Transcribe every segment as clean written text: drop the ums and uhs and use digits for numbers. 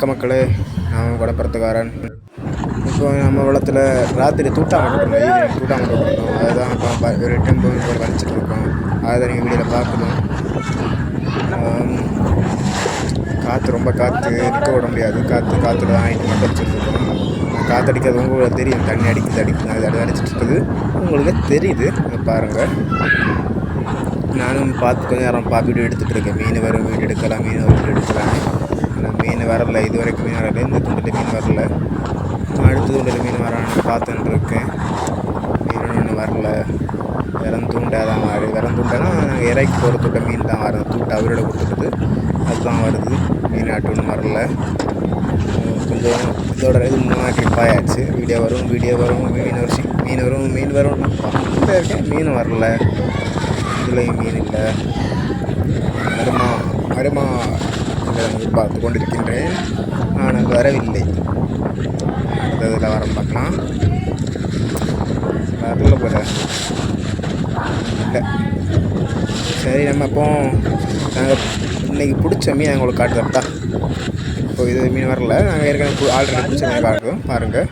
வணக்க மக்களே, நான் குடப்பரத்துக்காரன். இப்போ நம்ம வளத்தில் ராத்திரி தூட்டாமட்டு இருந்தோம், ஈவினிங் தூட்டாமட்டு இருந்தோம். அதுதான் இப்போ ஒரு டெம்போ வலிச்சிட்டு இருக்கோம். அதை நீங்கள் வீடியோவில் பார்க்கணும். காற்று ரொம்ப காற்று நிற்க விட முடியாது. காற்று தான் நைட்டு மட்டும் அடிச்சுட்ருக்கோம். காற்றடிக்கிறது உங்களுக்கு தெரியும், தண்ணி அடிக்குது அது அடிச்சிட்டு இருக்குது உங்களுக்கு தெரியுது. பாருங்கள், நானும் பார்த்து கொஞ்சம் நேரம் வீடியோ எடுத்துகிட்டு இருக்கேன். மீன் வரும் வீடியோ எடுக்கலாம், மீன் வரும் வீடியோ எடுக்கலாம். ஆனால் மீன் வரல, இது வரைக்கும் மீன் வரல. இந்த துண்டில் மீன் வரல, அடுத்த துண்டில் மீன் வரான்னு பார்த்துட்டு இருக்கேன். மீன் ஒன்று வரல. வெறும் தூண்டாக தான் மாறி, வெறும் தூண்டானா நாங்கள் இறக்கி போகிற தூட்டை மீன் தான் வருது. தூட்டை அவரோட கொடுத்துட்டு அதுதான் வருது. மீன் ஆட்டு ஒன்றும் வரல. கொஞ்சம் இதோட இது மூணாக கிளிப் ஆயாச்சு. வீடியோ வரும் மீன் வரும் இருக்கேன். மீன் வரல, இதுலேயும் மீன் இல்லை. வருமா பார்த்து கொண்டிருக்கின்றேன், ஆனால் வரவில்லை. அடுத்ததில் வர பார்க்கலாம். வரல போல இல்லை. சரி, நம்ம இப்போ நாங்கள் இன்றைக்கி பிடிச்ச மீன் உங்களுக்கு காட்டுறப்பா. இப்போ இது மீன் வரல, நாங்கள் ஏற்கனவே ஆல்ரெடி பிடிச்ச மீன் காட்டுறோம். பாருங்கள்,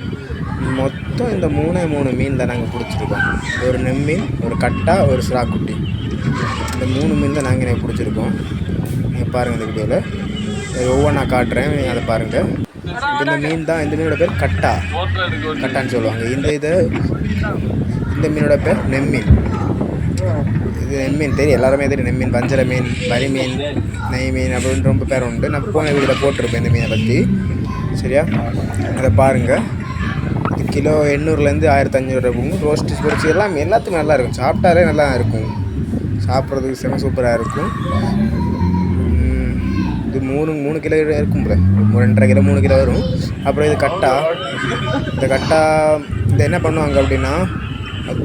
மொத்தம் இந்த மூணு மீன் தான் நாங்கள் பிடிச்சிருக்கோம். ஒரு நெம்மீன், ஒரு கட்டா, ஒரு சிராக்குட்டி. இந்த 3 மீன் தான் நாங்கள் எனக்கு பிடிச்சிருக்கோம். நீங்கள் பாருங்கள், இந்த வீடியோவில் ஒவ்வொன்றா காட்டுறேன், நீங்கள் அதை பாருங்கள். இந்த மீன் தான், இந்த மீனோட பேர் கட்டான்னு சொல்லுவாங்க. இந்த மீனோட பேர் நெம்மீன். இது நெம்மீன் தெரியும், எல்லாருமே தெரியும். நெம்மீன், வஞ்சர மீன், வரி மீன், நெய் மீன் அப்படின்னு ரொம்ப பேர் உண்டு. நான் போன வீடியோவில் போட்டிருப்பேன் இந்த மீனை பற்றி. சரியா, அதை பாருங்கள். இது கிலோ 800லேருந்து 1500 இருக்கும். ரோஸ்ட்டு பொரிச்சு எல்லாத்துக்கும் நல்லா இருக்கும். சாப்பிட்டாலே நல்லா இருக்கும், சாப்பிட்றதுக்கு செம சூப்பராக இருக்கும். இது 3 கிலோ இருக்கும் போல, 2.5 கிலோ 3 கிலோ வரும். அப்புறம் இது கட்டா. இந்த கட்டா இந்த என்ன பண்ணுவாங்க அப்படின்னா,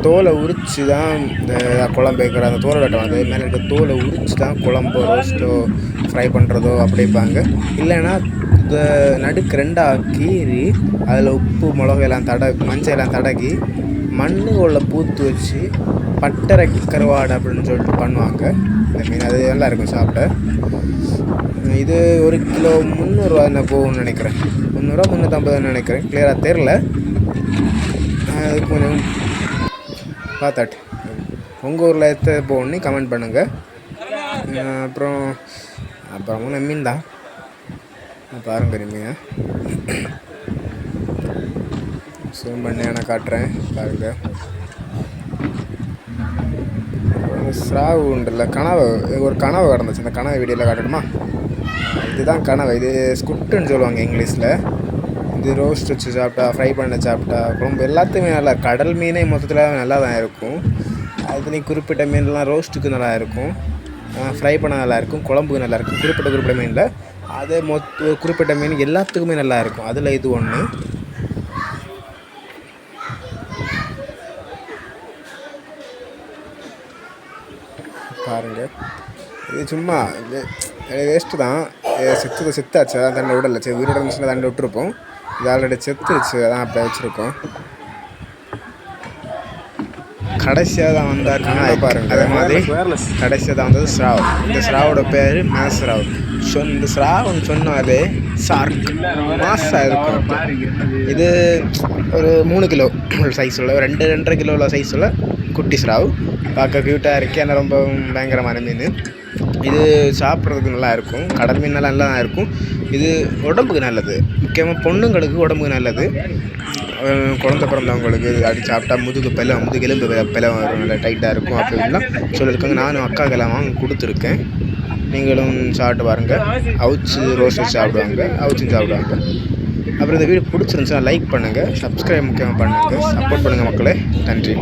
தோலை உரித்து தான் இந்த குழம்பு வைக்கிற அந்த தோலை கட்டம், அது மேலே இருக்க தோலை உரித்து தான் குழம்போ ரோஸ்ட்டோ ஃப்ரை பண்ணுறதோ அப்படிப்பாங்க. இல்லைன்னா இந்த நடுக்கு 2ஆக கீறி அதில் உப்பு மிளகையெல்லாம் மஞ்சள் எல்லாம் தடக்கி மண்ணுக்குள்ள பூத்து வச்சு பட்டரை கருவாடு அப்படின்னு சொல்லிட்டு பண்ணுவாங்க இந்த மீன். அது நல்லா இருக்கும் சாப்பிட. இது 1 கிலோ 300 ரூபா போகும்னு நினைக்கிறேன். 300 350 நினைக்கிறேன், கிளியராக தெரில. அது கொஞ்சம் பார்த்தாட்டு உங்கள் ஊரில் எத்த போகணுன்னு கமெண்ட் பண்ணுங்கள். அப்புறம் மீன் தான் பாருங்க. மீன் சூம் பண்ணி நான் காட்டுறேன் பாருங்கள். ஸ்ராவு உண்டுல்ல, ஒரு கனவு கிடந்துச்சு. அந்த கனவை வீடியோவில் காட்டணுமா? இதுதான் கனவை. இது ஸ்குட்டுன்னு சொல்லுவாங்க இங்கிலீஷில். இது ரோஸ்ட் வச்சு சாப்பிட்டா, ஃப்ரை பண்ண சாப்பிட்டா, குழம்பு எல்லாத்துக்குமே நல்லா. கடல் மீனே மொத்தத்தில் நல்லா தான் இருக்கும். அதுலேயும் குறிப்பிட்ட மீன்லாம் ரோஸ்ட்டுக்கு நல்லா இருக்கும், ஃப்ரை பண்ண நல்லாயிருக்கும், குழம்புக்கு நல்லாயிருக்கும். குறிப்பிட்ட மீனில் அது குறிப்பிட்ட மீன் எல்லாத்துக்குமே நல்லா இருக்கும். அதில் இது ஒன்று. பாருங்கள், இது சும்மா வேஸ்ட்டு தான். செத்தாச்சு, அதான் தண்டை விடலை. சரி, உயிரோட இருந்துச்சுன்னா தண்டை விட்டுருப்போம். இது ஆல்ரெடி செத்துருச்சு, அதான் அப்படி வச்சுருக்கோம். கடைசியாக தான் வந்தாருன்னா பாருங்கள். அதே மாதிரி கடைசியாக தான் வந்தது ஸ்ராவ். இந்த ஸ்ராவோட பேர் மேஸ்ராவ். இந்த ஸ்ராவ்னு சொன்னாலே ஷார்க் மாசாக இருக்கும். இது ஒரு 3 கிலோ சைஸில், 2.5 கிலோ சைஸில் குட்டி ஸ்ராவ். பார்க்க க்யூட்டாக இருக்குது, ஆனால் ரொம்ப பயங்கரமான மீன். இது சாப்பிட்றதுக்கு நல்லா இருக்கும். கடல் மீன் நல்லா தான் இருக்கும். இது உடம்புக்கு நல்லது, முக்கியமாக பொண்ணுங்களுக்கு உடம்புக்கு நல்லது. குழந்தை பிறந்தவங்களுக்கு அடி சாப்பிட்டா முதுகெலும்பு வரும், நல்லா டைட்டாக இருக்கும் அப்படின்லாம் சொல்லியிருக்காங்க. நானும் அக்காக்கெல்லாம் வாங்கி கொடுத்துருக்கேன். நீங்களும் சாப்பிட்டு பாருங்கள். அவிச்சு ரோஸ்ட் சாப்பிடுவாங்க, அவிச்சும் சாப்பிடுவாங்க. அப்புறம் இந்த வீடியோ பிடிச்சிருந்துச்சுன்னா லைக் பண்ணுங்கள், சப்ஸ்கிரைப் முக்கியமாக பண்ணுங்கள், சப்போர்ட் பண்ணுங்கள் மக்களே. நன்றி.